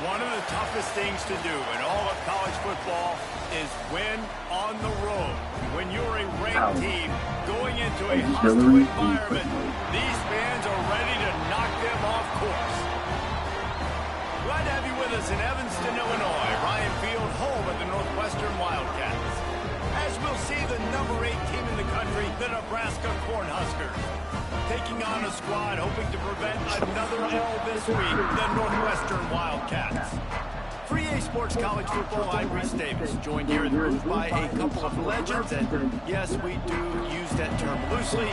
One of the toughest things to do in all of college football is win on the road. When you're a ranked team going into a hostile environment, these fans are ready to knock them off course. Glad to have you with us in Evanston, Illinois. Ryan Field, home of the Northwestern Wildcats. As we'll see the number 8 team in the country, the Nebraska Cornhuskers, taking on a squad hoping to prevent another L this week, the Northwestern Wildcats. For EA Sports College Football, I'm Reese Davis, joined here in the booth by a couple of legends, and yes, we do use that term loosely.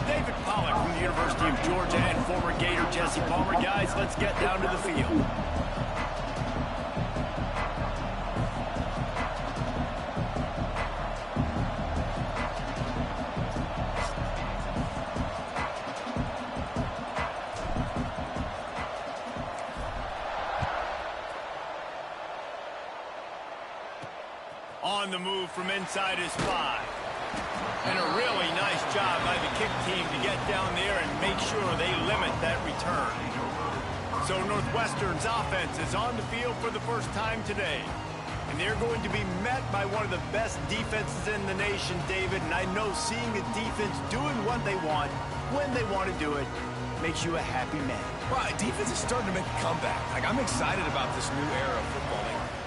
David Pollack from the University of Georgia and former Gator Jesse Palmer. Guys, let's get down to the field. On the move from inside his 5. And a really nice job by the kick team to get down there and make sure they limit that return. So Northwestern's offense is on the field for the first time today. And they're going to be met by one of the best defenses in the nation, David. And I know seeing a defense doing what they want, when they want to do it, makes you a happy man. Right, defense is starting to make a comeback. I'm excited about this new era of football.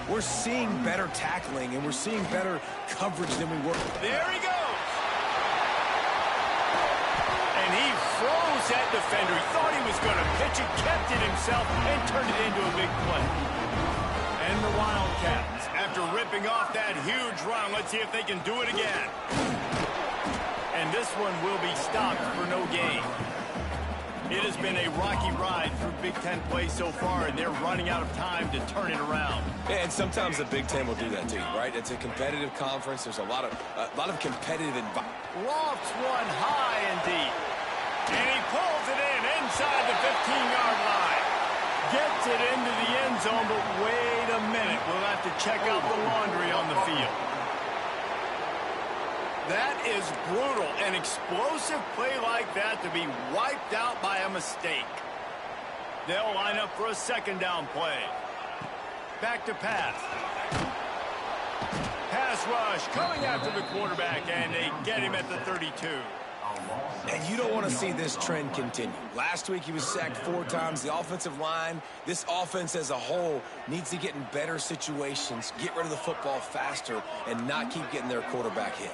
We're seeing better tackling, and we're seeing better coverage than we were. There he goes. And he froze that defender. He thought he was going to pitch it, kept it himself, and turned it into a big play. And the Wildcats, after ripping off that huge run, let's see if they can do it again. And this one will be stopped for no gain. It has been a rocky ride through Big Ten play so far, and they're running out of time to turn it around. And sometimes the Big Ten will do that to you, right? It's a competitive conference. There's a lot of competitive environment. Lofts one high and deep. And he pulls it in inside the 15-yard line. Gets it into the end zone, but wait a minute. We'll have to check out the laundry on the field. That is brutal. An explosive play like that to be wiped out by a mistake. They'll line up for a second down play. Back to pass. Pass rush coming after the quarterback, and they get him at the 32. And you don't want to see this trend continue. Last week he was sacked 4 times. The offensive line, this offense as a whole, needs to get in better situations, get rid of the football faster, and not keep getting their quarterback hit.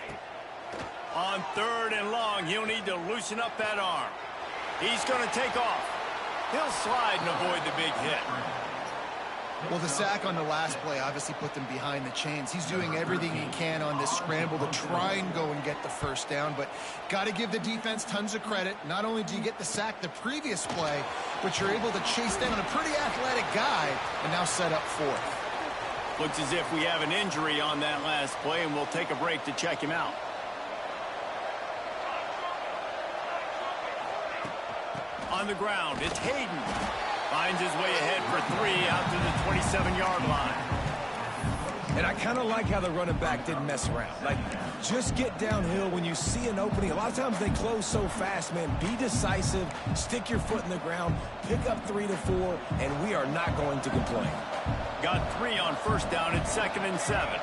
On 3rd and long, he'll need to loosen up that arm. He's going to take off. He'll slide and avoid the big hit. Well, the sack on the last play obviously put them behind the chains. He's doing everything he can on this scramble to try and go and get the first down, but got to give the defense tons of credit. Not only do you get the sack the previous play, but you're able to chase down a pretty athletic guy and now set up 4th. Looks as if we have an injury on that last play, and we'll take a break to check him out. On the ground, it's Hayden. Finds his way ahead for 3 out to the 27-yard line. And I kind of like how the running back didn't mess around. Like, just get downhill when you see an opening. A lot of times they close so fast, man. Be decisive, stick your foot in the ground, pick up 3 to 4, and we are not going to complain. Got 3 on first down at 2nd and 7.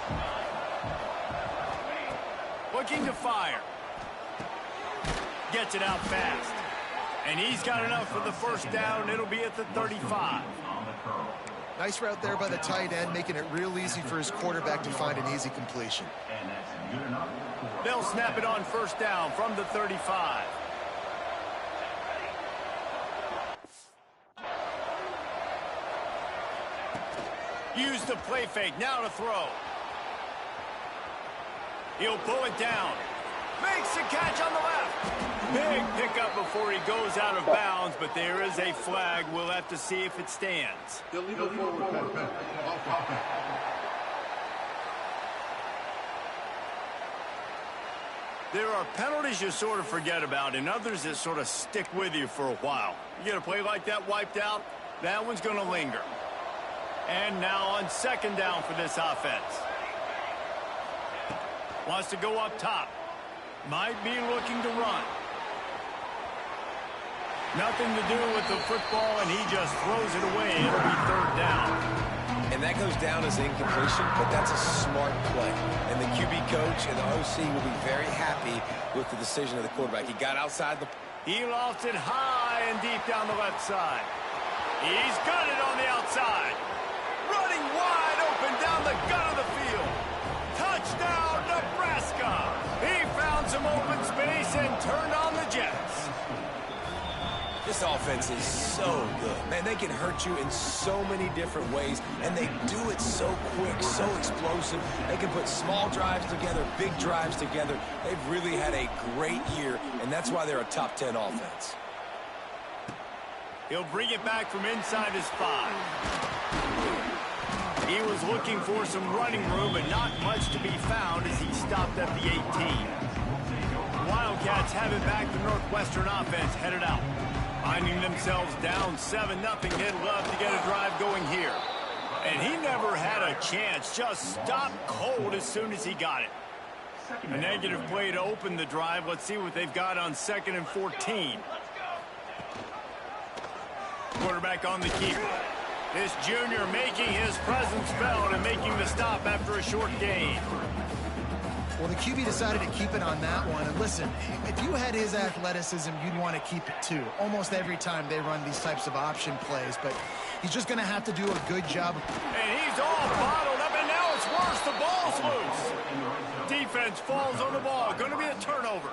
Looking to fire. Gets it out fast. And he's got enough for the first down. It'll be at the 35. Nice route there by the tight end, making it real easy for his quarterback to find an easy completion. They'll snap it on first down from the 35. Use the play fake. Now to throw. He'll pull it down. Makes the catch on the left. Big pickup before he goes out of bounds, but there is a flag. We'll have to see if it stands. There are penalties you sort of forget about and others that sort of stick with you for a while. You get a play like that wiped out, that one's going to linger. And now on second down for this offense. Wants to go up top. Might be looking to run. Nothing to do with the football, and he just throws it away. It'll be third down. That goes down as incompletion, but that's a smart play. And the QB coach and the OC will be very happy with the decision of the quarterback. He got outside the... He lofts it high and deep down the left side. He's got it on the outside. Running wide open down the gut of the field. Touchdown, Nebraska. He found some open space and turned on the Jets. This offense is so good. Man, they can hurt you in so many different ways, and they do it so quick, so explosive. They can put small drives together, big drives together. They've really had a great year, and that's why they're a top 10 offense. He'll bring it back from inside his 5. He was looking for some running room, but not much to be found as he stopped at the 18. Wildcats have it back. The Northwestern offense headed out. Finding themselves down 7-0, they'd love to get a drive going here. And he never had a chance, just stopped cold as soon as he got it. A negative play to open the drive. Let's see what they've got on 2nd and 14. Quarterback on the keeper. This junior making his presence felt and making the stop after a short gain. Well, the QB decided to keep it on that one. And listen, if you had his athleticism, you'd want to keep it too. Almost every time they run these types of option plays. But he's just going to have to do a good job. And he's all bottled up, and now it's worse. The ball's loose. Defense falls on the ball. Going to be a turnover.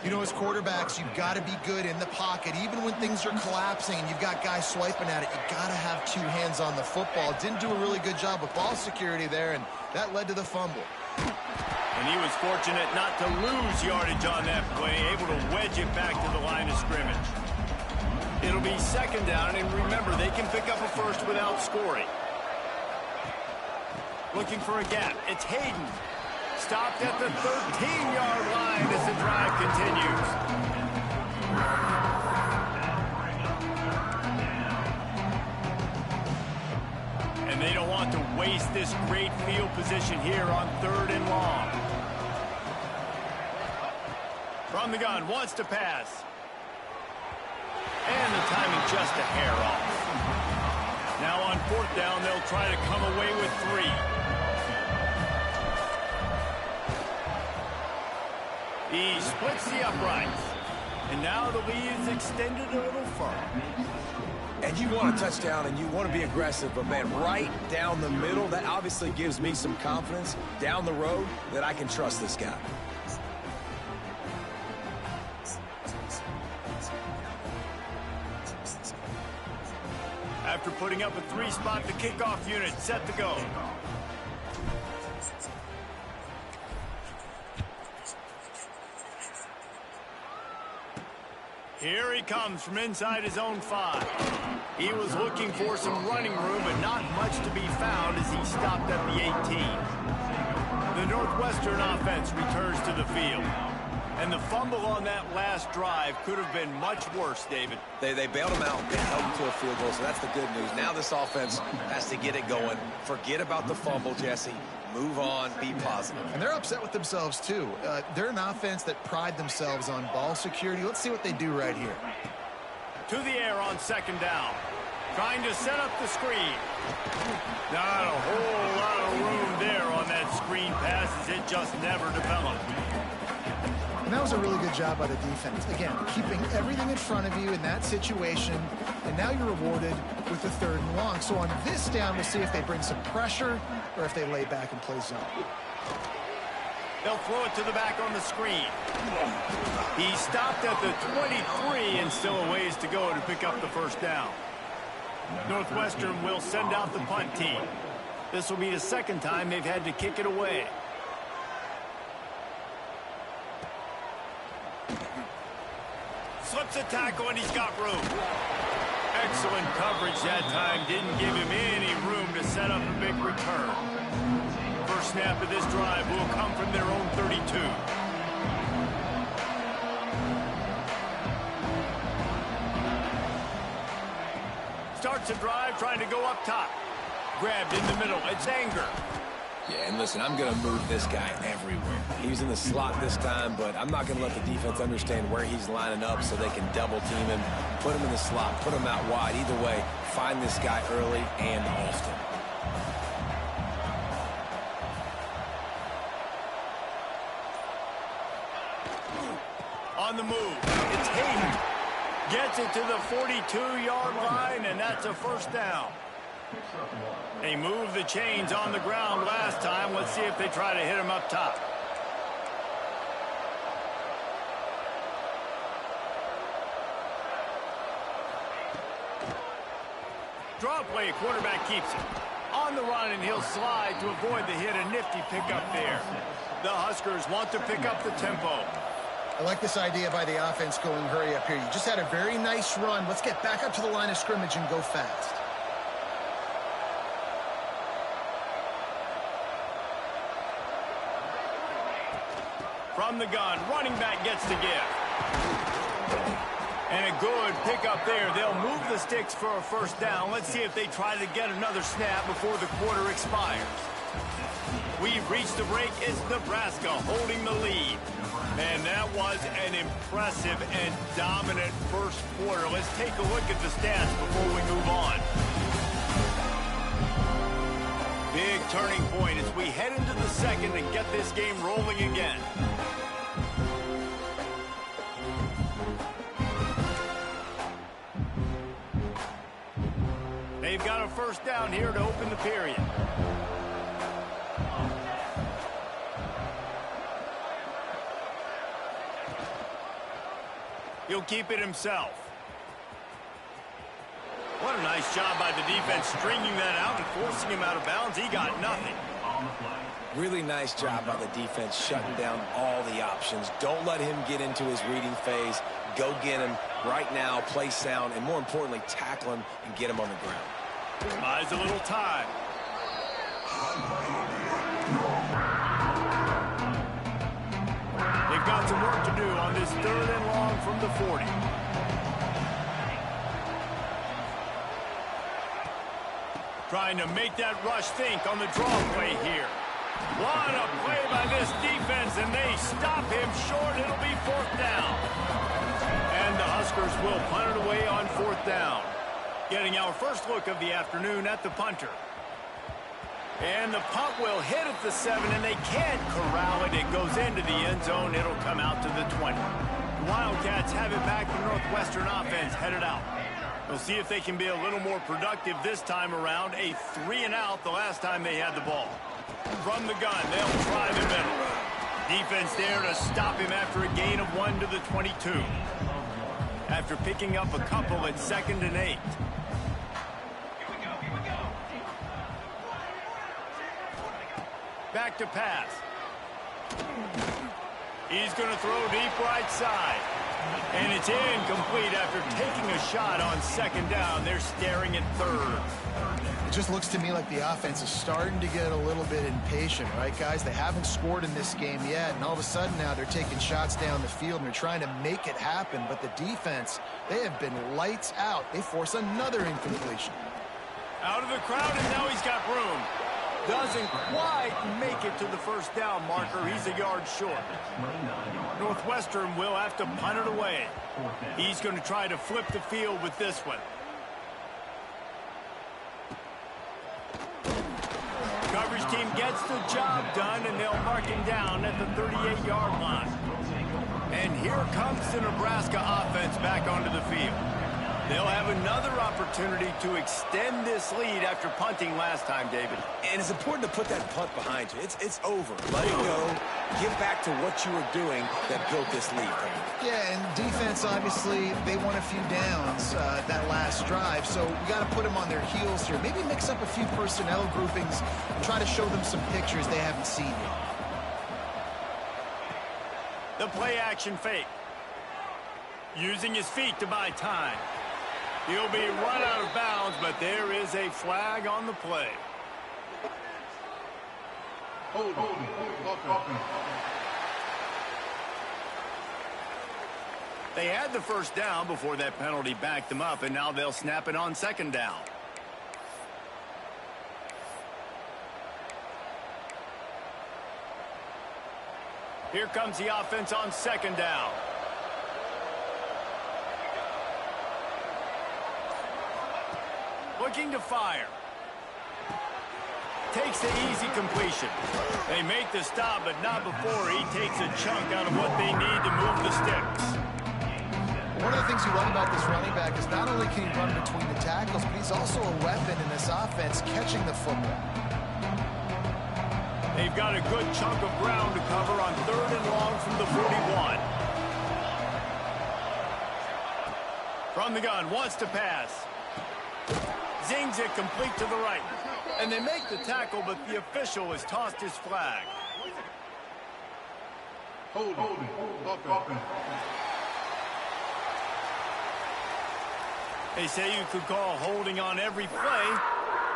You know, as quarterbacks, you've got to be good in the pocket. Even when things are collapsing and you've got guys swiping at it, you've got to have 2 hands on the football. Didn't do a really good job with ball security there, and that led to the fumble. And he was fortunate not to lose yardage on that play, able to wedge it back to the line of scrimmage. It'll be 2nd down, and remember, they can pick up a first without scoring. Looking for a gap. It's Hayden. Stopped at the 13-yard line as the drive continues. And they don't want to waste this great field position here on 3rd and long. From the gun, wants to pass. And the timing just a hair off. Now on 4th down, they'll try to come away with 3. He splits the uprights. And now the lead is extended a little further. And you want a touchdown and you want to be aggressive, but man, right down the middle, that obviously gives me some confidence down the road that I can trust this guy. After putting up a 3-spot, the kickoff unit set to go. Here he comes from inside his own 5. He was looking for some running room, but not much to be found as he stopped at the 18. The Northwestern offense returns to the field. And the fumble on that last drive could have been much worse, David. They bailed him out and held him to a field goal, so that's the good news. Now this offense has to get it going. Forget about the fumble, Jesse. Move on, be positive. And they're upset with themselves, too. They're an offense that pride themselves on ball security. Let's see what they do right here. To the air on 2nd down. Trying to set up the screen. Not a whole lot of room there on that screen pass as it just never developed. And that was a really good job by the defense. Again, keeping everything in front of you in that situation, and now you're rewarded with the 3rd and long. So on this down, we'll see if they bring some pressure or if they lay back and play zone. They'll throw it to the back on the screen. He stopped at the 23 and still a ways to go to pick up the 1st down. Northwestern will send out the punt team. This will be the 2nd time they've had to kick it away. Slips a tackle and he's got room. Excellent coverage that time. Didn't give him any room to set up a big return. First snap of this drive will come from their own 32. Starts a drive trying to go up top. Grabbed in the middle. It's Anger. Yeah, and listen, I'm going to move this guy everywhere. He's in the slot this time, but I'm not going to let the defense understand where he's lining up so they can double team him, put him in the slot, put him out wide. Either way, find this guy early and often. on the move. It's Hayden. Gets it to the 42-yard line, and that's a first down. They moved the chains on the ground last time. Let's see if they try to hit him up top. Draw play, quarterback keeps it. On the run, and he'll slide to avoid the hit. A nifty pickup there. The Huskers want to pick up the tempo. I like this idea by the offense going hurry up here. You just had a very nice run. Let's get back up to the line of scrimmage and go fast. From the gun, running back gets the give. And a good pickup there. They'll move the sticks for a first down. Let's see if they try to get another snap before the quarter expires. We've reached the break. It's Nebraska holding the lead. And that was an impressive and dominant first quarter. Let's take a look at the stats before we move on. Big turning point as we head into the second and get this game rolling again. They've got a first down here to open the period. He'll keep it himself. What a nice job by the defense stringing that out and forcing him out of bounds. He got nothing. Really nice job by the defense shutting down all the options. Don't let him get into his reading phase. Go get him right now, play sound, and more importantly, tackle him and get him on the ground. Buys a little time. They've got some work to do on this 3rd and long from the 40. Trying to make that rush think on the draw play here. What a play by this defense, and they stop him short. It'll be 4th down. And the Huskers will punt it away on 4th down. Getting our first look of the afternoon at the punter. And the punt will hit at the 7, and they can't corral it. It goes into the end zone. It'll come out to the 20. The Wildcats have it back. The Northwestern offense headed out. We'll see if they can be a little more productive this time around. A 3-and-out the last time they had the ball. From the gun, they'll try the middle. Defense there to stop him after a gain of 1 to the 22. After picking up a couple at 2nd and 8. Back to pass. He's going to throw deep right side. And it's incomplete after taking a shot on 2nd down. They're staring at 3rd. It just looks to me like the offense is starting to get a little bit impatient, right, guys? They haven't scored in this game yet, and all of a sudden now they're taking shots down the field, and they're trying to make it happen. But the defense, they have been lights out. They force another incompletion. Out of the crowd, and now he's got room. Doesn't quite make it to the first down marker. He's a yard short. Northwestern will have to punt it away. He's going to try to flip the field with this one. Coverage team gets the job done, and they'll mark him down at the 38-yard line. And here comes the Nebraska offense back onto the field. They'll have another opportunity to extend this lead after punting last time, David. And it's important to put that punt behind you. It's over. Let it go. Get back to what you were doing that built this lead. Yeah, and defense, obviously, they won a few downs that last drive, so we got to put them on their heels here. Maybe mix up a few personnel groupings and try to show them some pictures they haven't seen yet. The play-action fake. Using his feet to buy time. He'll be run out of bounds, but there is a flag on the play. They had the first down before that penalty backed them up, and now they'll snap it on 2nd down. Here comes the offense on 2nd down. Looking to fire. takes the easy completion. They make the stop, but not before he takes a chunk out of what they need to move the sticks. One of the things you love about this running back is not only can he run between the tackles, but he's also a weapon in this offense, catching the football. They've got a good chunk of ground to cover on 3rd and long from the 41. From the gun, wants to pass. Zings it complete to the right. And they make the tackle, but the official has tossed his flag. Holding. They say you could call holding on every play.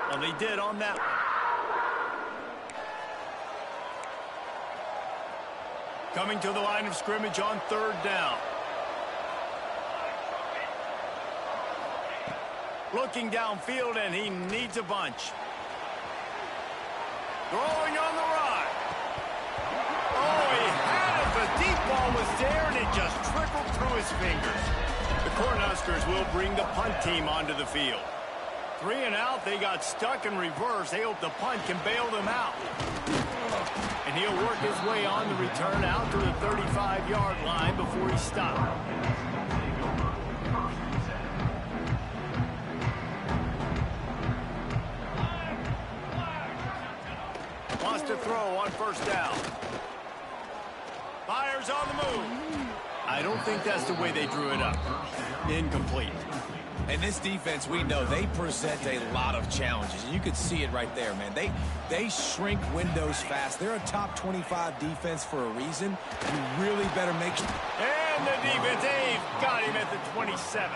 Well, they did on that one. Coming to the line of scrimmage on 3rd down. Looking downfield, and he needs a bunch. Throwing on the run. Oh, he had it. The deep ball was there, and it just trickled through his fingers. The Cornhuskers will bring the punt team onto the field. 3 and out. They got stuck in reverse. They hope the punt can bail them out. And he'll work his way on the return out to the 35-yard line before he stopped. Wants to throw on 1st down. Fires on the move. I don't think that's the way they drew it up. Incomplete. And this defense, we know, they present a lot of challenges. And you could see it right there, man. They shrink windows fast. They're a top 25 defense for a reason. You really better make sure. And the defense, they've got him at the 27.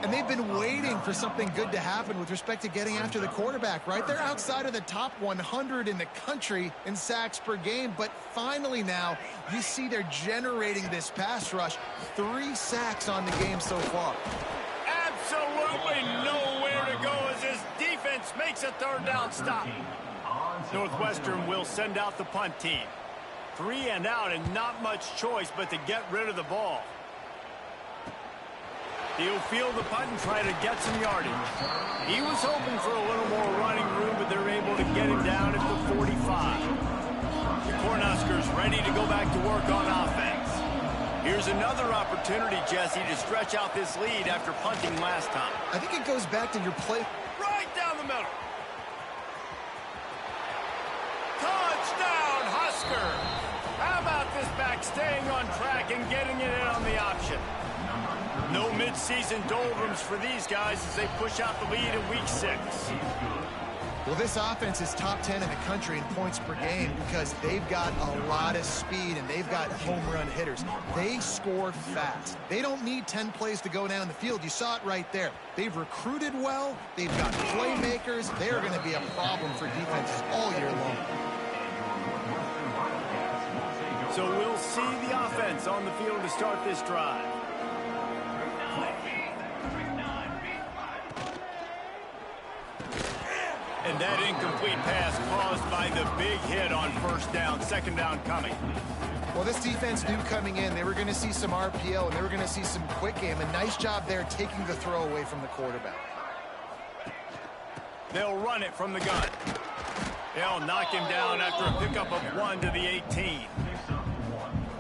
And they've been waiting for something good to happen with respect to getting after the quarterback, right? They're outside of the top 100 in the country in sacks per game, but finally now you see they're generating this pass rush. 3 sacks on the game so far. Absolutely nowhere to go as this defense makes a 3rd down stop. Northwestern will send out the punt team. 3 and out and not much choice but to get rid of the ball. He'll field the punt and try to get some yardage. He was hoping for a little more running room, but they're able to get him down at the 45. The Cornhuskers ready to go back to work on offense. Here's another opportunity, Jesse, to stretch out this lead after punting last time. I think it goes back to your play. Right down the middle. Touchdown, Husker! How about this back staying on track and getting it in on the option? No mid-season doldrums for these guys as they push out the lead in week 6. Well, this offense is top 10 in the country in points per game because they've got a lot of speed and they've got home run hitters. They score fast. They don't need 10 plays to go down the field. You saw it right there. They've recruited well. They've got playmakers. They're going to be a problem for defenses all year long. So we'll see the offense on the field to start this drive. And that incomplete pass caused by the big hit on 1st down, 2nd down coming. Well, this defense knew coming in they were going to see some RPO and they were going to see some quick game. A nice job there taking the throw away from the quarterback. They'll run it from the gun. They'll knock him down after a pickup of 1 to the 18.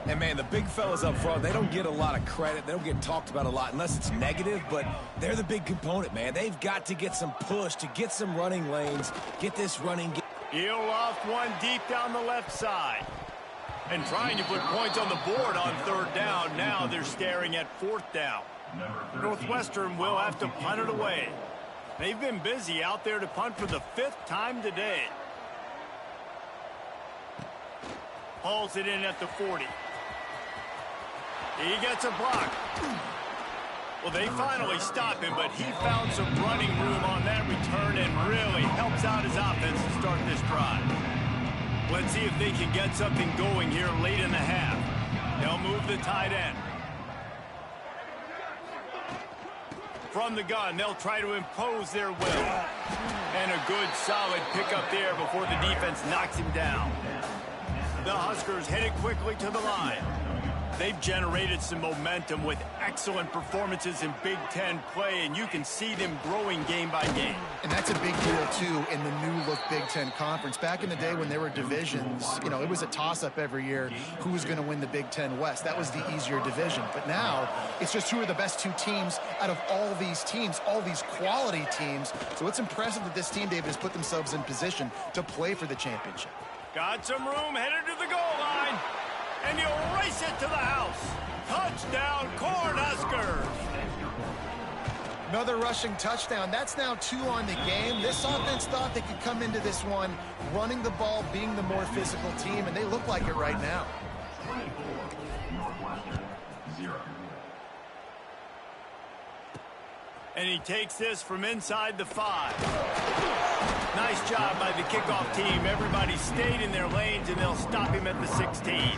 And, man, the big fellas up front, they don't get a lot of credit. They don't get talked about a lot unless it's negative, but they're the big component, man. They've got to get some push to get some running lanes, get this running. He'll loft one deep down the left side. And trying to put points on the board on 3rd down. Now they're staring at 4th down. Northwestern will have to punt it away. They've been busy out there to punt for the 5th time today. Hauls it in at the 40. He gets a block. Well, they finally stop him, but he found some running room on that return and really helps out his offense to start this drive. Let's see if they can get something going here late in the half. They'll move the tight end. From the gun, they'll try to impose their will. And a good, solid pickup there before the defense knocks him down. The Huskers headed quickly to the line. They've generated some momentum with excellent performances in Big Ten play, and you can see them growing game by game. And that's a big deal, too, in the new-look Big Ten Conference. Back in the day when there were divisions, you know, it was a toss-up every year who was going to win the Big Ten West. That was the easier division. But now it's just who are the best two teams out of all these teams, all these quality teams. So it's impressive that this team, David, has put themselves in position to play for the championship. Got some room, headed to the goal line. And you'll race it to the house. Touchdown, Cornhuskers. Another rushing touchdown. That's now 2 on the game. This offense thought they could come into this one running the ball, being the more physical team, and they look like it right now. And he takes this from inside the 5. Nice job by the kickoff team. Everybody stayed in their lanes, and they'll stop him at the 16.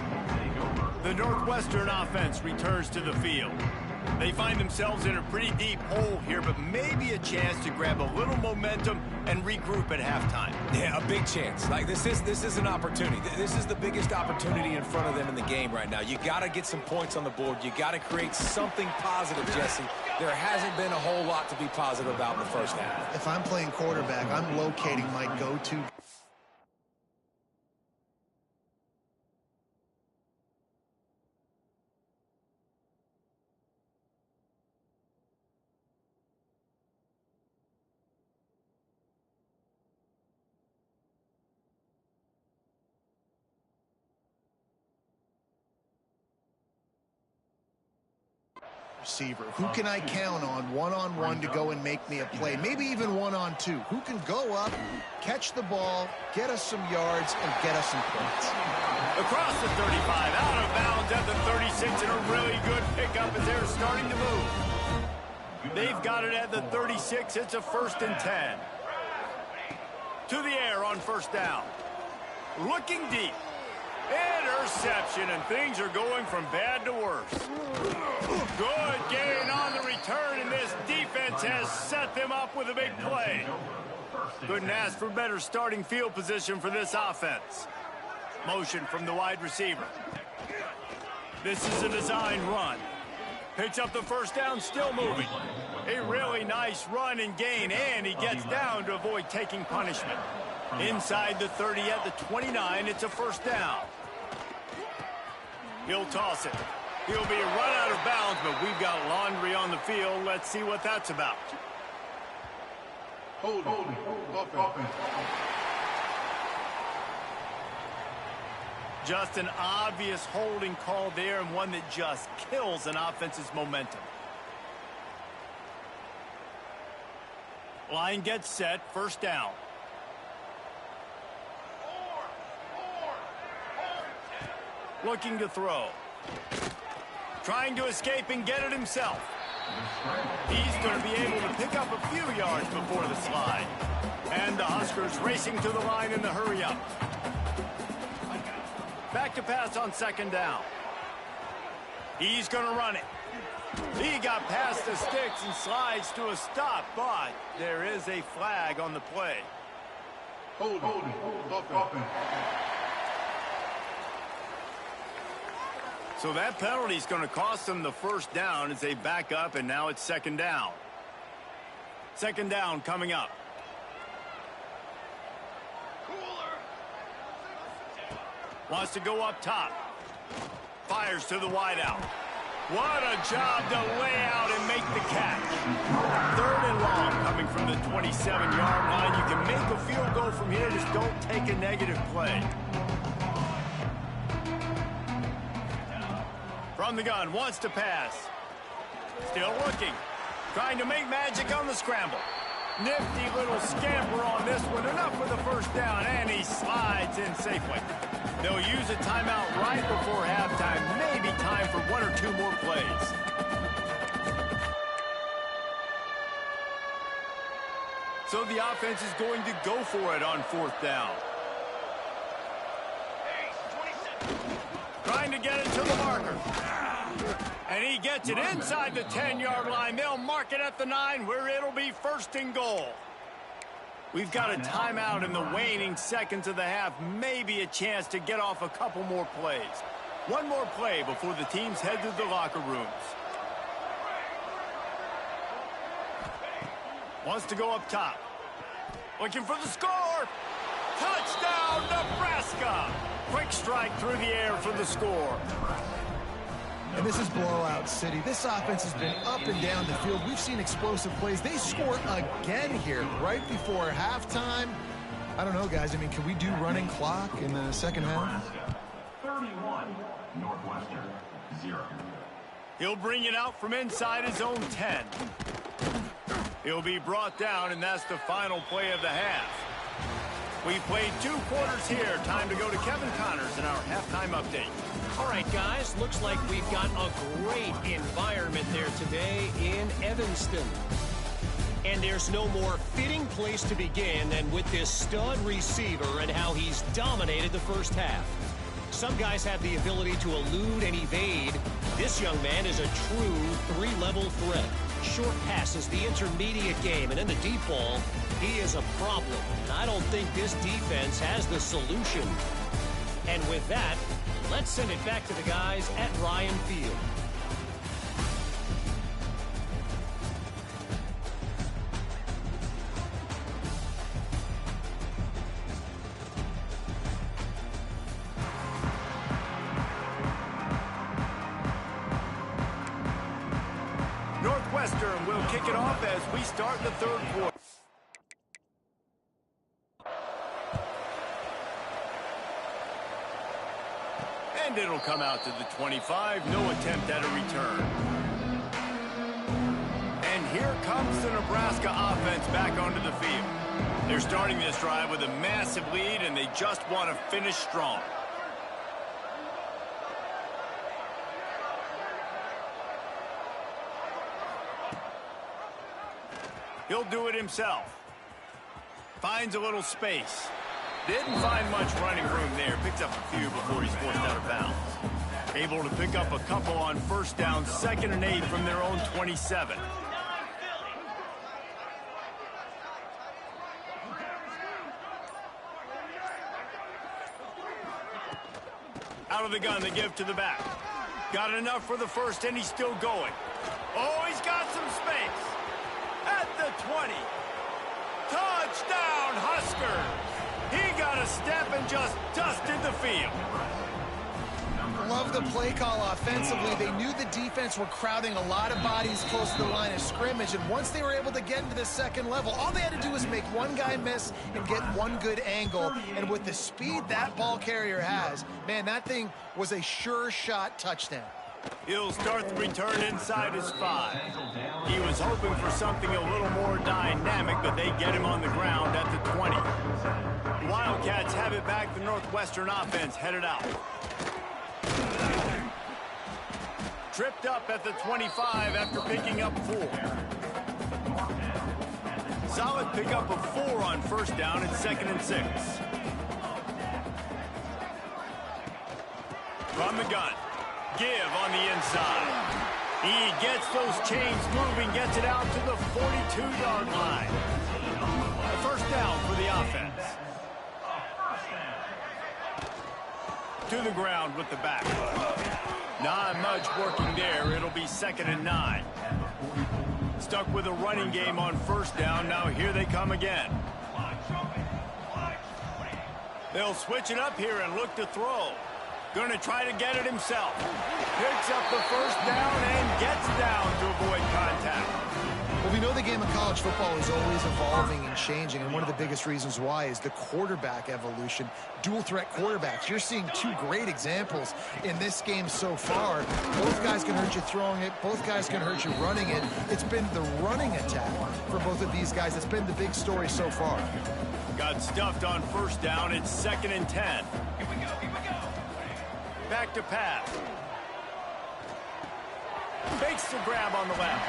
The Northwestern offense returns to the field. They find themselves in a pretty deep hole here, but maybe a chance to grab a little momentum and regroup at halftime. Yeah, a big chance. Like, this is an opportunity. This is the biggest opportunity in front of them in the game right now. You got to get some points on the board. You got to create something positive, Jesse. There hasn't been a whole lot to be positive about in the first half. If I'm playing quarterback, I'm locating my go-to. Receiver. Who can I count on one-on-one to go and make me a play? Maybe even one-on-two. Who can go up, catch the ball, get us some yards, and get us some points? Across the 35, out of bounds at the 36, and a really good pickup as they're starting to move. They've got it at the 36. It's a 1st and 10. To the air on 1st down. Looking deep. Interception, and things are going from bad to worse. Good gain on the return, and this defense has set them up with a big play. Couldn't ask for better starting field position for this offense. Motion from the wide receiver. This is a design run. Picks up the 1st down, still moving. A really nice run and gain, and he gets down to avoid taking punishment. Inside the 30 at the 29, it's a 1st down. He'll toss it. He'll be run out of bounds, but we've got laundry on the field. Let's see what that's about. Holding. Offense. Just an obvious holding call there, and one that just kills an offense's momentum. Line gets set, 1st down. Looking to throw. Trying to escape and get it himself. He's going to be able to pick up a few yards before the slide. And the Huskers racing to the line in the hurry-up. Back to pass on 2nd down. He's going to run it. He got past the sticks and slides to a stop, but there is a flag on the play. Holding. Offense. So that penalty is going to cost them the 1st down as they back up, and now it's 2nd down. 2nd down coming up. Wants to go up top. Fires to the wideout. What a job to lay out and make the catch. 3rd and long coming from the 27-yard line. You can make a field goal from here. Just don't take a negative play. From the gun, wants to pass. Still looking. Trying to make magic on the scramble. Nifty little scamper on this one. Enough for the 1st down, and he slides in safely. They'll use a timeout right before halftime. Maybe time for 1 or 2 more plays. So the offense is going to go for it on 4th down. Trying to get it to the marker. And he gets it inside the 10-yard line. They'll mark it at the 9, where it'll be 1st and goal. We've got a timeout in the waning seconds of the half. Maybe a chance to get off a couple more plays. One more play before the teams head to the locker rooms. Wants to go up top. Looking for the score. Touchdown, Nebraska. Quick strike through the air for the score. And this is blowout city. This offense has been up and down the field. We've seen explosive plays. They score again here right before halftime. I don't know, guys. I mean, can we do running clock in the second half? 31, Northwestern, 0. He'll bring it out from inside his own 10. He'll be brought down, and that's the final play of the half. We played 2 quarters here. Time to go to Kevin Connors in our halftime update. All right, guys, looks like we've got a great environment there today in Evanston. And there's no more fitting place to begin than with this stud receiver and how he's dominated the first half. Some guys have the ability to elude and evade. This young man is a true 3-level threat. Short passes, the intermediate game, and in the deep ball, he is a problem. And I don't think this defense has the solution. And with that, let's send it back to the guys at Ryan Field. Northwestern will kick it off as we start the third quarter. And it'll come out to the 25. No attempt at a return. And here comes the Nebraska offense back onto the field. They're starting this drive with a massive lead, and they just want to finish strong. He'll do it himself. Finds a little space. Didn't find much running room there. Picks up a few before he's forced out of bounds. Able to pick up a couple on first down, 2nd and 8 from their own 27. Out of the gun, they give to the back. Got enough for the first, and he's still going. Oh, he's got some space. At the 20. Touchdown, Huskers. He got a step and just dusted the field. Love the play call offensively. They knew the defense were crowding a lot of bodies close to the line of scrimmage, and once they were able to get into the second level, all they had to do was make one guy miss and get one good angle. And with the speed that ball carrier has, man, that thing was a sure shot touchdown. He'll start the return inside his 5. He was hoping for something a little more dynamic, but they get him on the ground at the 20. The Wildcats have it back. The Northwestern offense headed out. Tripped up at the 25 after picking up 4. Solid pickup of 4 on first down at 2nd and 6. From the gun. Give on the inside. He gets those chains moving, gets it out to the 42-yard line. A first down for the offense. To the ground with the back. Not much working there. It'll be 2nd and 9. Stuck with a running game on first down. Now here they come again. They'll switch it up here and look to throw. Going to try to get it himself. Picks up the first down and gets down to avoid contact. Well, we know the game of college football is always evolving and changing, and one of the biggest reasons why is the quarterback evolution. Dual threat quarterbacks. You're seeing 2 great examples in this game so far. Both guys can hurt you throwing it. Both guys can hurt you running it. It's been the running attack for both of these guys. It's been the big story so far. Got stuffed on first down. It's 2nd and 10. Here we go. Back to pass. Fakes the grab on the left.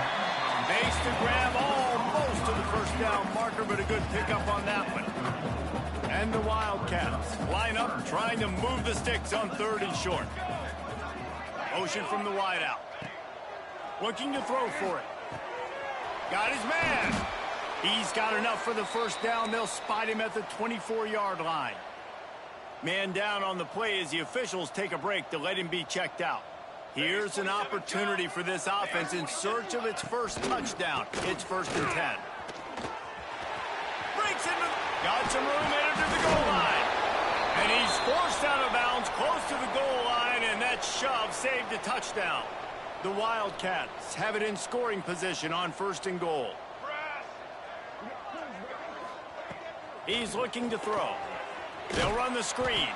Fakes the grab almost to the first down marker, but a good pickup on that one. And the Wildcats line up, trying to move the sticks on 3rd and short. Motion from the wideout. Looking to throw for it. Got his man. He's got enough for the first down. They'll spot him at the 24-yard line. Man down on the play as the officials take a break to let him be checked out. Here's an opportunity for this offense in search of its first touchdown. It's 1st and 10. Breaks into, got some room headed to the goal line. And he's forced out of bounds close to the goal line, and that shove saved a touchdown. The Wildcats have it in scoring position on 1st and goal. He's looking to throw. They'll run the screen.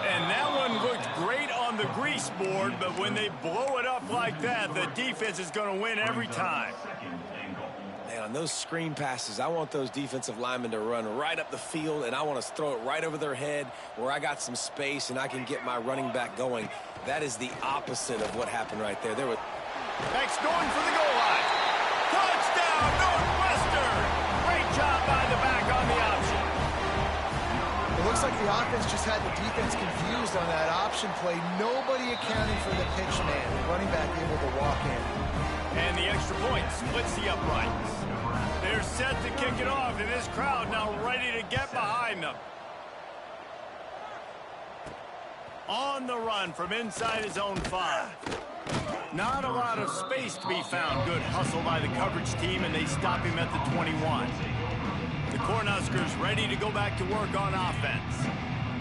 And that one looked great on the grease board, but when they blow it up like that, the defense is going to win every time. Man, on those screen passes, I want those defensive linemen to run right up the field, and I want to throw it right over their head where I got some space and I can get my running back going. That is the opposite of what happened right there. Beck's going for the goal line. Touchdown, Northwestern! Great job by the back on the option. It looks like the offense just had the defense confused on that option play. Nobody accounting for the pitch man. The running back able to walk in. And the extra point splits the uprights. They're set to kick it off, and this crowd now ready to get behind them. On the run from inside his own 5. Not a lot of space to be found. Good hustle by the coverage team, and they stop him at the 21. The Cornhuskers ready to go back to work on offense.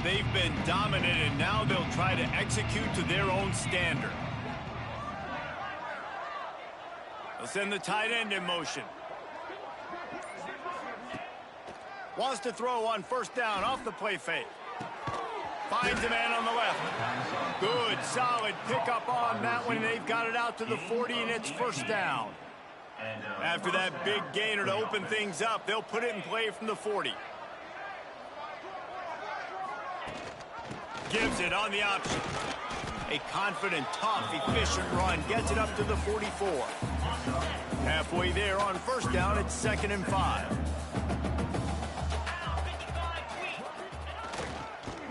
They've been dominant, and now they'll try to execute to their own standard. They'll send the tight end in motion. Wants to throw on 1st down off the play fake. Finds a man on the left. Good, solid pickup on that one. They've got it out to the 40, and it's 1st down. After that big gainer to open things up, they'll put it in play from the 40. Gives it on the option. A confident, tough, efficient run. Gets it up to the 44. Halfway there on 1st down, it's 2nd and 5.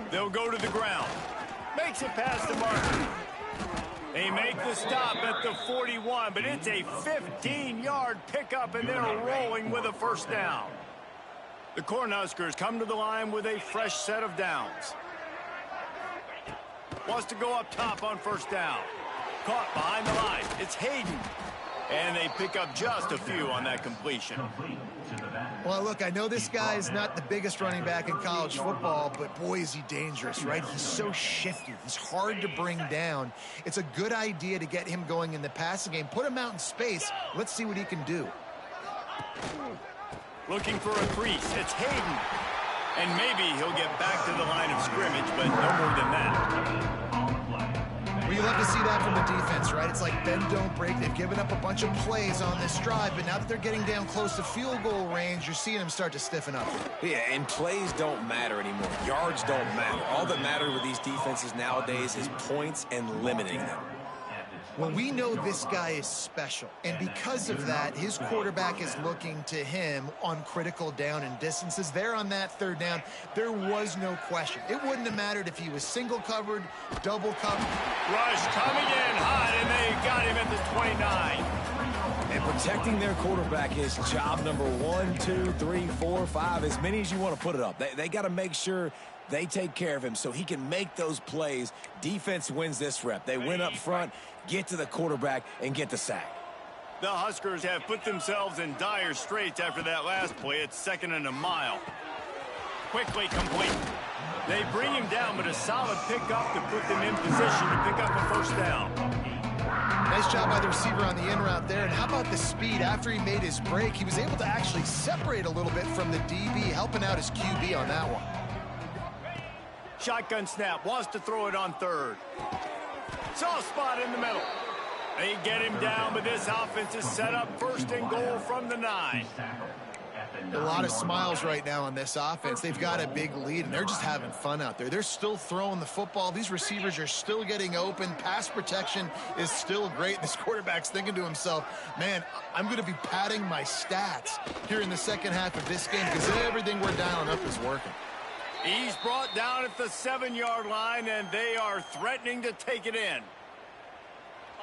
They'll go to the ground. Makes it past the marker. They make the stop at the 41, but it's a 15-yard pickup, and they're rolling with a 1st down. The Cornhuskers come to the line with a fresh set of downs. Wants to go up top on 1st down. Caught behind the line. It's Hayden. And they pick up just a few on that completion. Well, look, I know this guy is not the biggest running back in college football, but boy, is he dangerous, right? He's so shifty. He's hard to bring down. It's a good idea to get him going in the passing game. Put him out in space. Let's see what he can do. Looking for a crease. It's Hayden. And maybe he'll get back to the line of scrimmage, but no more than that. Well, you love to see that from the defense, right? It's like bend, don't break. They've given up a bunch of plays on this drive, but now that they're getting down close to field goal range, you're seeing them start to stiffen up. Yeah, and plays don't matter anymore. Yards don't matter. All that matters with these defenses nowadays is points and limiting them. Well, we know this guy is special, and because of that, his quarterback is looking to him on critical down and distances. There on that 3rd down, there was no question. It wouldn't have mattered if he was single covered, double covered. Rush coming in hot, and they got him at the 29. And protecting their quarterback is job number 1, 2, 3, 4, 5, as many as you want to put it up. They got to make sure they take care of him so he can make those plays. Defense wins this rep. They win up front, get to the quarterback, and get the sack. The Huskers have put themselves in dire straits after that last play. It's 2nd and a mile. Quickly complete. They bring him down, but a solid pickup to put them in position to pick up a 1st down. Nice job by the receiver on the in route there. And how about the speed? After he made his break, he was able to actually separate a little bit from the DB, helping out his QB on that one. Shotgun snap. Wants to throw it on 3rd. Soft spot in the middle. They get him down, but this offense is set up 1st and goal from the 9. A lot of smiles right now on this offense. They've got a big lead, and they're just having fun out there. They're still throwing the football. These receivers are still getting open. Pass protection is still great. This quarterback's thinking to himself, man, I'm going to be padding my stats here in the second half of this game because everything we're dialing up is working. He's brought down at the 7-yard line, and they are threatening to take it in.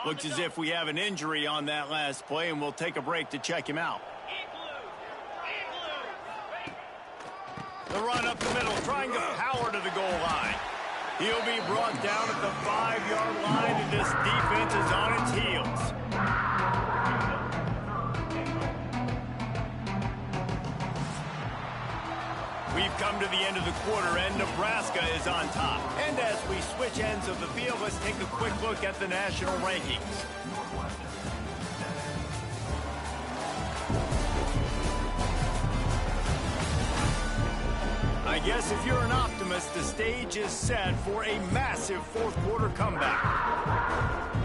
Looks as if we have an injury on that last play, and we'll take a break to check him out. The run up the middle, trying to power to the goal line. He'll be brought down at the 5-yard line, and this defense is on its heels. We've come to the end of the quarter, and Nebraska is on top. And as we switch ends of the field, let's take a quick look at the national rankings. I guess if you're an optimist, the stage is set for a massive fourth-quarter comeback.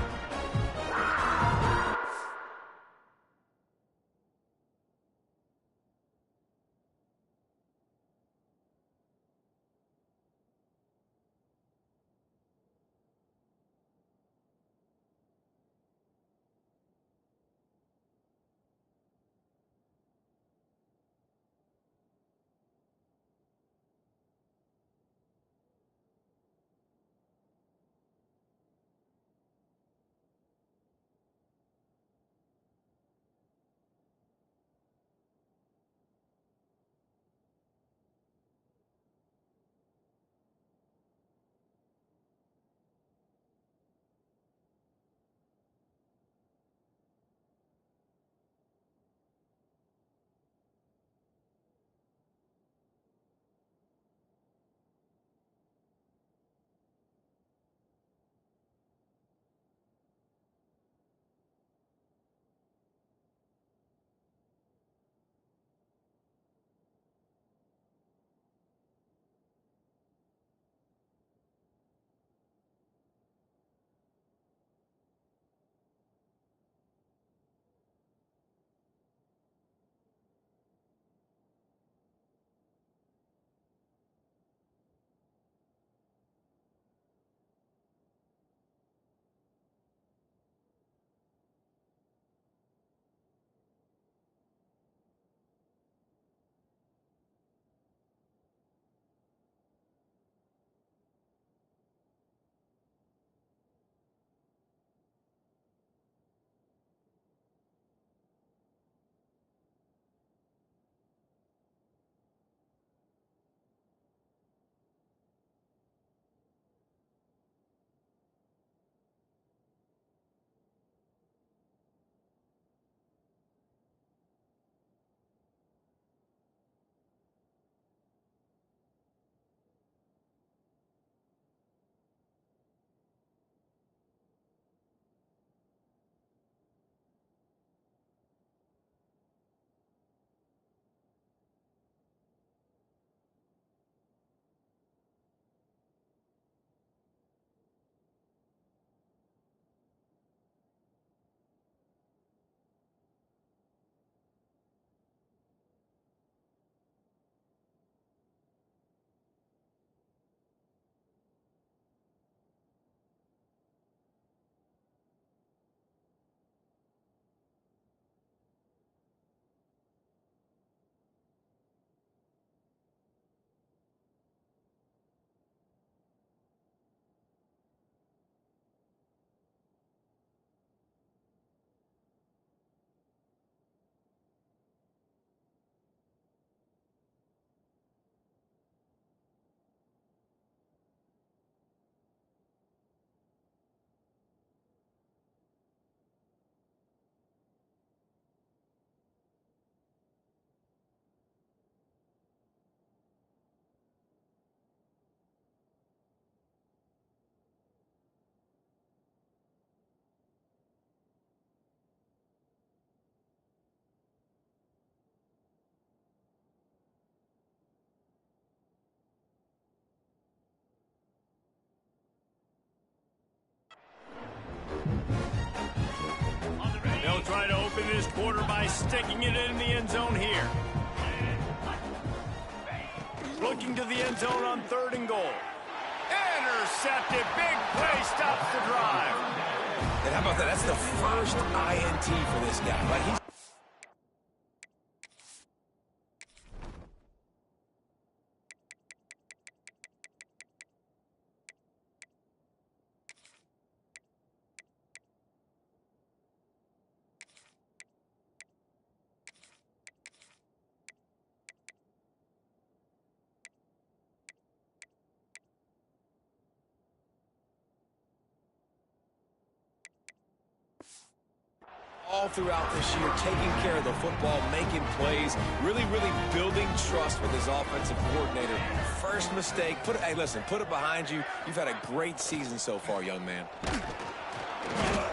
They'll try to open this quarter by sticking it in the end zone here. Looking to the end zone on 3rd and goal. Intercepted. Big play stops the drive. And how about that? That's the first INT for this guy. Like he's All throughout this year, taking care of the football, making plays, really building trust with his offensive coordinator. First mistake, hey, listen, put it behind you. You've had a great season so far, young man.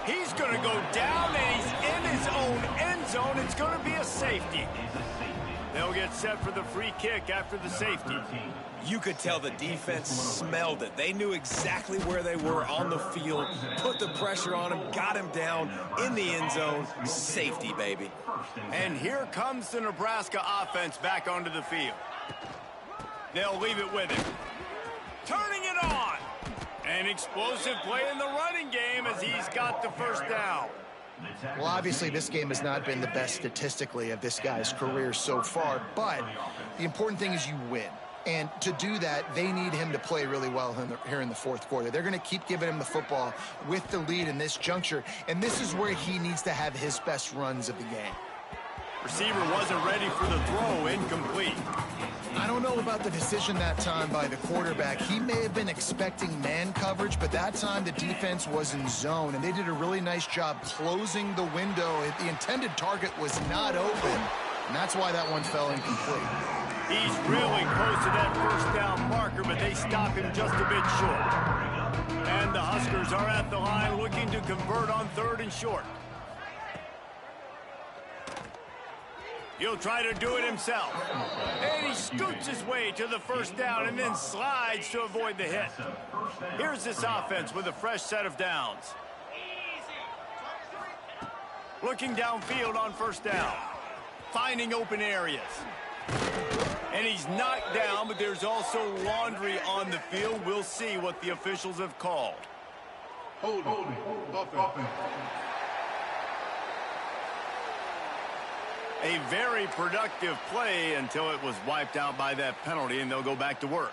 He's going to go down, and he's in his own end zone. It's going to be a safety. They'll get set for the free kick after the safety. You could tell the defense smelled it. They knew exactly where they were on the field, put the pressure on him, got him down in the end zone. Safety, baby. And here comes the Nebraska offense back onto the field. They'll leave it with him. Turning it on. An explosive play in the running game as he's got the first down. Well, obviously, this game has not been the best statistically of this guy's career so far, but the important thing is you win. And to do that, they need him to play really well here in the fourth quarter. They're going to keep giving him the football with the lead in this juncture, and this is where he needs to have his best runs of the game. Receiver wasn't ready for the throw, incomplete. I don't know about the decision that time by the quarterback. He may have been expecting man coverage, but that time the defense was in zone, and they did a really nice job closing the window. The intended target was not open, and that's why that one fell incomplete. He's really close to that first down marker, but they stop him just a bit short. And the Huskers are at the line looking to convert on 3rd and short. He'll try to do it himself. And he scoots his way to the first down and then slides to avoid the hit. Here's this offense with a fresh set of downs. Looking downfield on first down. Finding open areas. And he's knocked down, but there's also laundry on the field. We'll see what the officials have called. Holding. Offense. A very productive play until it was wiped out by that penalty, and they'll go back to work.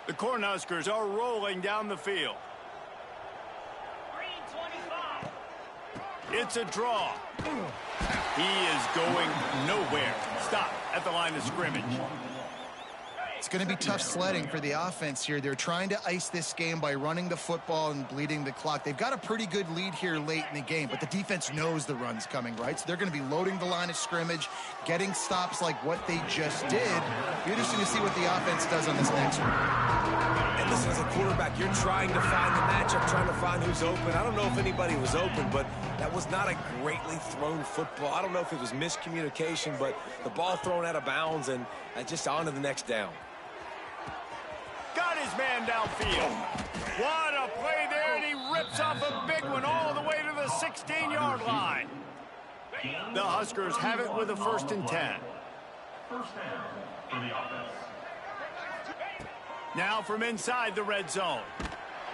The Cornhuskers are rolling down the field. It's a draw. He is going nowhere. Stop at the line of scrimmage. It's going to be tough sledding for the offense here. They're trying to ice this game by running the football and bleeding the clock. They've got a pretty good lead here late in the game, but the defense knows the run's coming, right? So they're going to be loading the line of scrimmage, getting stops like what they just did. It'll be interesting to see what the offense does on this next one. And listen, as a quarterback, you're trying to find the matchup, trying to find who's open. I don't know if anybody was open, but that was not a greatly thrown football. I don't know if it was miscommunication, but the ball thrown out of bounds and just on to the next down. Got his man downfield. What a play there, and he rips off a big one all the way to the 16-yard line. The Huskers have it with a 1st and 10. First down for the offense. Now from inside the red zone.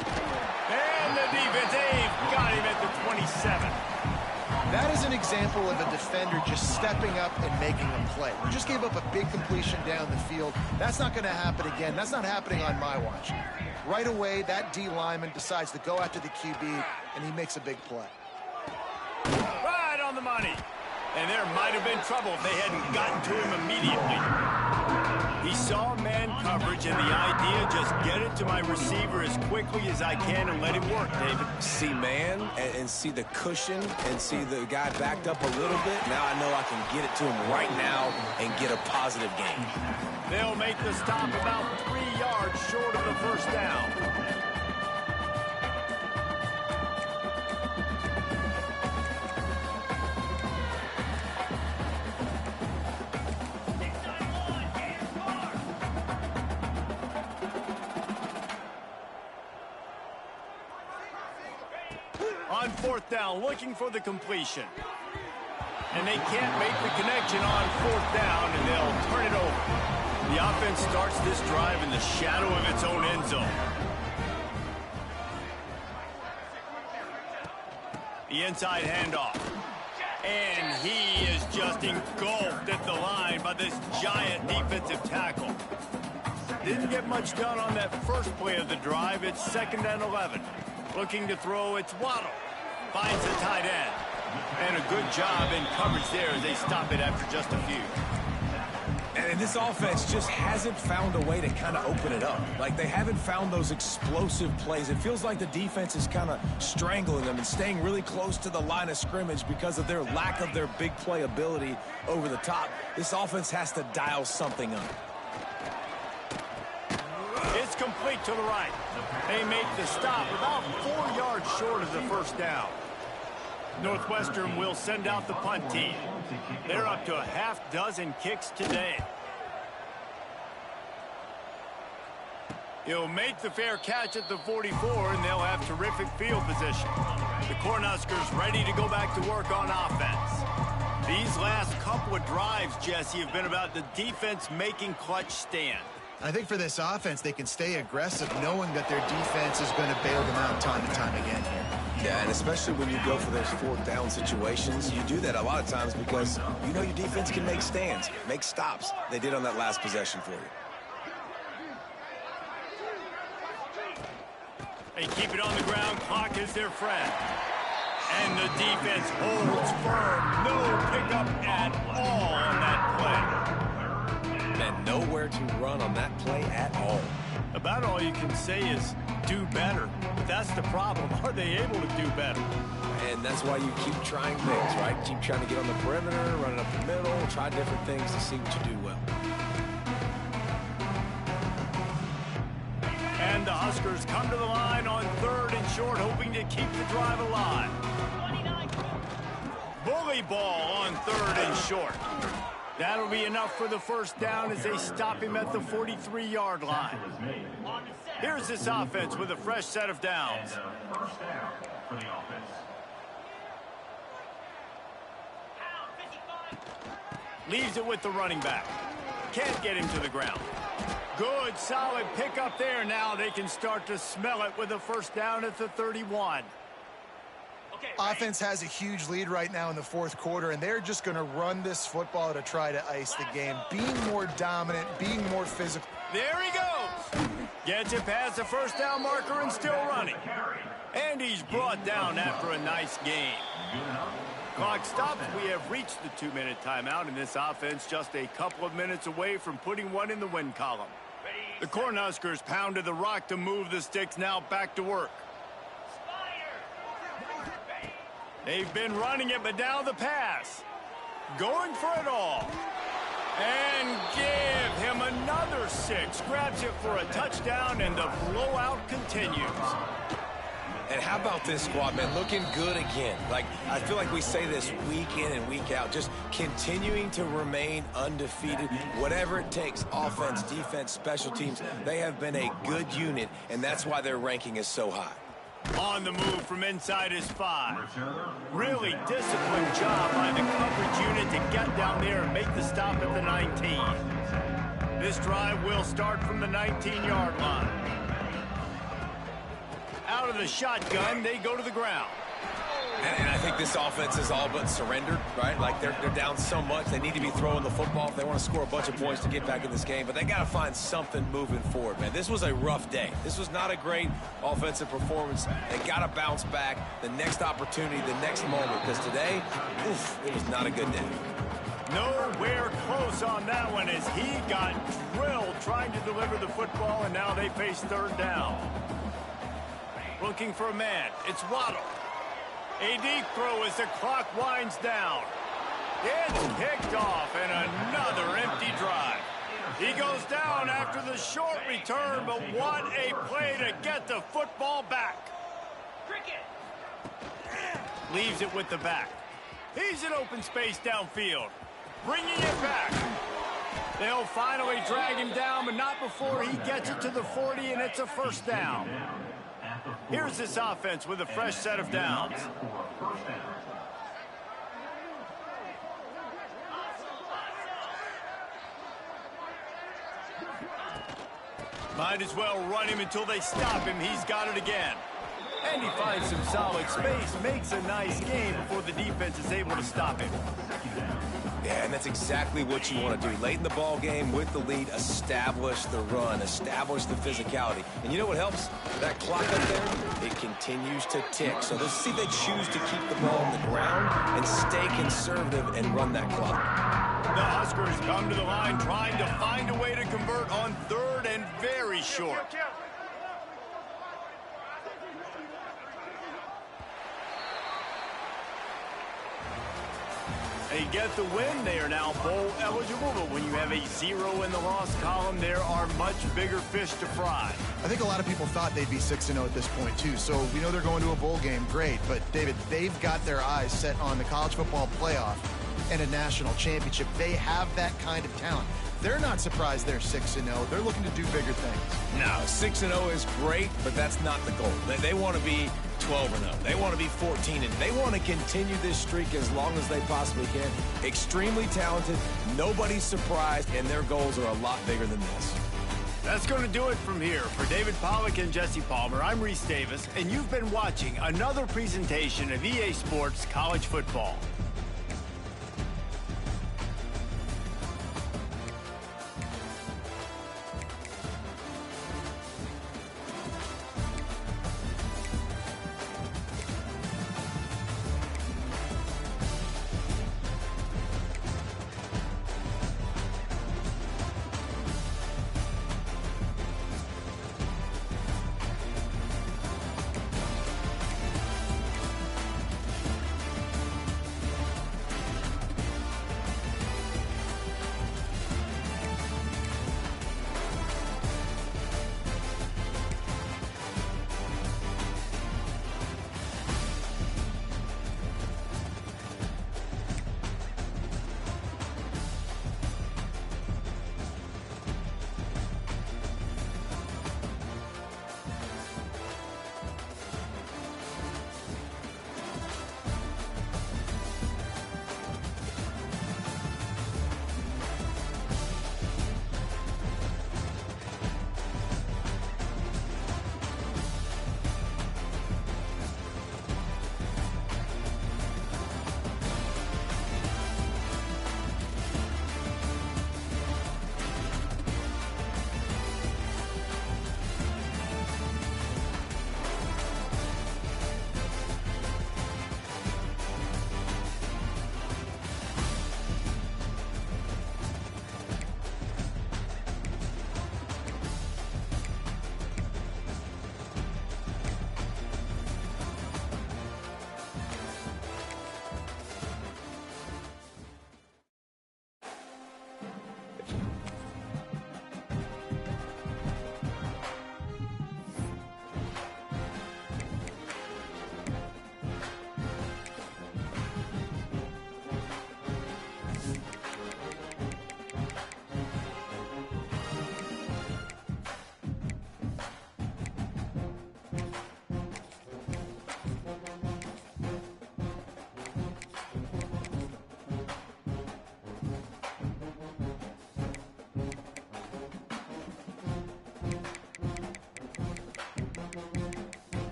And the defense, they've got him at the 27. That is an example of a defender just stepping up and making a play. We just gave up a big completion down the field. That's not going to happen again. That's not happening on my watch. Right away, that D lineman decides to go after the QB, and he makes a big play. Right on the money. And there might have been trouble if they hadn't gotten to him immediately. He saw man coverage, and the idea, just get it to my receiver as quickly as I can and let him work, David. See man and see the cushion and see the guy backed up a little bit. Now I know I can get it to him right now and get a positive gain. They'll make the stop about 3 yards short of the first down. On 4th down, looking for the completion. And they can't make the connection on 4th down, and they'll turn it over. The offense starts this drive in the shadow of its own end zone. The inside handoff. And he is just engulfed at the line by this giant defensive tackle. Didn't get much done on that first play of the drive. It's 2nd and 11. Looking to throw, it's Waddle. Finds the tight end. And a good job in coverage there as they stop it after just a few. And this offense just hasn't found a way to kind of open it up. Like, they haven't found those explosive plays. It feels like the defense is kind of strangling them and staying really close to the line of scrimmage because of their lack of their big play ability over the top. This offense has to dial something up. It's complete to the right. They make the stop about 4 yards short of the first down. Northwestern will send out the punt team. They're up to a half-dozen kicks today. He'll make the fair catch at the 44, and they'll have terrific field position. The Cornhuskers ready to go back to work on offense. These last couple of drives, Jesse, have been about the defense making clutch stand. I think for this offense, they can stay aggressive knowing that their defense is going to bail them out time and time again here. Yeah, and especially when you go for those fourth down situations, you do that a lot of times because you know your defense can make stands, make stops. They did on that last possession for you. They keep it on the ground. Clock is their friend. And the defense holds firm. No pickup at all on that play. And nowhere to run on that play at all. About all you can say is do better. But that's the problem. Are they able to do better? And that's why you keep trying things, right? Keep trying to get on the perimeter, running up the middle, try different things to see what you do well. And the Huskers come to the line on 3rd and short, hoping to keep the drive alive. Bully ball on 3rd and short. That'll be enough for the first down as they stop him at the 43-yard line. Here's this offense with a fresh set of downs. First down for the offense. Leaves it with the running back. Can't get him to the ground. Good, solid pickup there. Now they can start to smell it with a first down at the 31. Offense has a huge lead right now in the 4th quarter, and they're just going to run this football to try to ice the game. Being more dominant, being more physical. There he goes. Gets it past the first down marker and still running. And he's brought down after a nice gain. Clock stops. We have reached the 2-minute timeout, and this offense just a couple of minutes away from putting one in the win column. The Cornhuskers pounded the rock to move the sticks, now back to work. They've been running it, but now the pass. Going for it all. And give him another 6. Grabs it for a touchdown, and the blowout continues. And how about this squad, man? Looking good again. Like, I feel like we say this week in and week out. Just continuing to remain undefeated. Whatever it takes, offense, defense, special teams, they have been a good unit, and that's why their ranking is so high. On the move from inside his 5. Really disciplined job by the coverage unit to get down there and make the stop at the 19. This drive will start from the 19-yard line. Out of the shotgun, they go to the ground. And I think this offense is all but surrendered, right? Like, they're down so much. They need to be throwing the football if they want to score a bunch of points to get back in this game. But they got to find something moving forward, man. This was a rough day. This was not a great offensive performance. They got to bounce back the next opportunity, the next moment. Because today, it was not a good day. Nowhere close on that one as he got drilled trying to deliver the football, and now they face 3rd down. Looking for a man. It's Waddle. A deep throw as the clock winds down. It's picked off, and another empty drive. He goes down after the short return, but what a play to get the football back. Leaves it with the back. He's in open space downfield. Bringing it back. They'll finally drag him down, but not before he gets it to the 40, and it's a first down. Here's this offense with a fresh set of downs. Might as well run him until they stop him. He's got it again. And he finds some solid space, makes a nice game before the defense is able to stop him. Yeah, and that's exactly what you want to do. Late in the ball game with the lead, establish the run, establish the physicality. And you know what helps? That clock up there, it continues to tick. So let's see if they choose to keep the ball on the ground and stay conservative and run that clock. The Huskers come to the line trying to find a way to convert on third and very short. They get the win. They are now bowl eligible, but when you have a 0 in the loss column, there are much bigger fish to fry. I think a lot of people thought they'd be 6-0 at this point, too. So we know they're going to a bowl game. Great. But, David, they've got their eyes set on the college football playoff and a national championship. They have that kind of talent. They're not surprised they're 6-0. They're looking to do bigger things. No, 6-0 is great, but that's not the goal. They want to be 12-0. They want to be 14-0. They want to continue this streak as long as they possibly can. Extremely talented. Nobody's surprised, and their goals are a lot bigger than this. That's going to do it from here. For David Pollack and Jesse Palmer, I'm Reese Davis, and you've been watching another presentation of EA Sports College Football.